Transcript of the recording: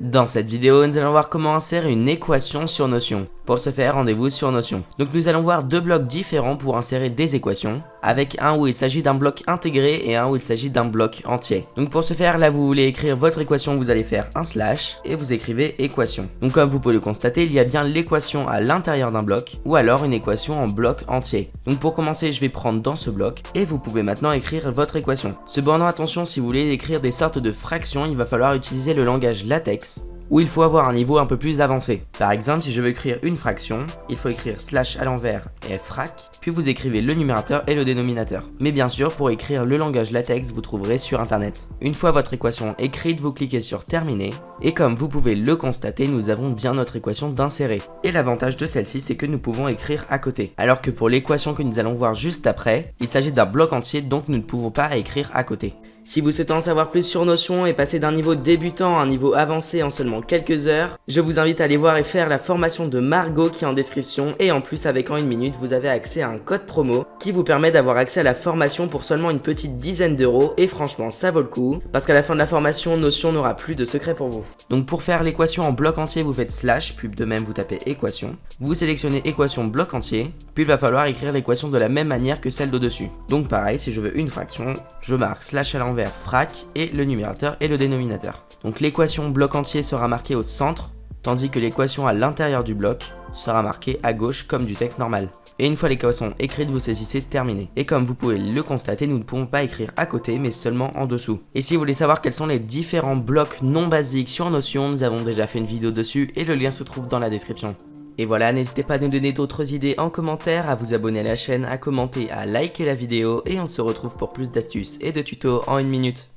Dans cette vidéo, nous allons voir comment insérer une équation sur Notion. Pour ce faire, rendez-vous sur Notion. Donc nous allons voir deux blocs différents pour insérer des équations, avec un où il s'agit d'un bloc intégré et un où il s'agit d'un bloc entier. Donc pour ce faire, là vous voulez écrire votre équation, vous allez faire un slash et vous écrivez équation. Donc comme vous pouvez le constater, il y a bien l'équation à l'intérieur d'un bloc ou alors une équation en bloc entier. Donc pour commencer, je vais prendre dans ce bloc et vous pouvez maintenant écrire votre équation. Cependant attention, si vous voulez écrire des sortes de fractions, il va falloir utiliser le langage LaTeX, où il faut avoir un niveau un peu plus avancé. Par exemple, si je veux écrire une fraction, il faut écrire slash à l'envers et frac, puis vous écrivez le numérateur et le dénominateur. Mais bien sûr, pour écrire le langage LaTeX, vous trouverez sur internet. Une fois votre équation écrite, vous cliquez sur terminer, et comme vous pouvez le constater, nous avons bien notre équation d'insérer. Et l'avantage de celle-ci, c'est que nous pouvons écrire à côté. Alors que pour l'équation que nous allons voir juste après, il s'agit d'un bloc entier, donc nous ne pouvons pas écrire à côté. Si vous souhaitez en savoir plus sur Notion et passer d'un niveau débutant à un niveau avancé en seulement quelques heures, je vous invite à aller voir et faire la formation de Margot qui est en description, et en plus avec En 1 minute vous avez accès à un code promo qui vous permet d'avoir accès à la formation pour seulement une petite dizaine d'euros, et franchement ça vaut le coup parce qu'à la fin de la formation Notion n'aura plus de secret pour vous. Donc pour faire l'équation en bloc entier vous faites slash, puis de même vous tapez équation, vous sélectionnez équation bloc entier, puis il va falloir écrire l'équation de la même manière que celle d'au-dessus. Donc pareil, si je veux une fraction, je marque slash à l'envers frac et le numérateur et le dénominateur. Donc l'équation bloc entier sera marquée au centre, tandis que l'équation à l'intérieur du bloc sera marquée à gauche comme du texte normal. Et une fois l'équation écrite, vous saisissez terminé. Et comme vous pouvez le constater, nous ne pouvons pas écrire à côté mais seulement en dessous. Et si vous voulez savoir quels sont les différents blocs non basiques sur Notion, nous avons déjà fait une vidéo dessus et le lien se trouve dans la description. Et voilà, n'hésitez pas à nous donner d'autres idées en commentaire, à vous abonner à la chaîne, à commenter, à liker la vidéo, et on se retrouve pour plus d'astuces et de tutos en 1 minute.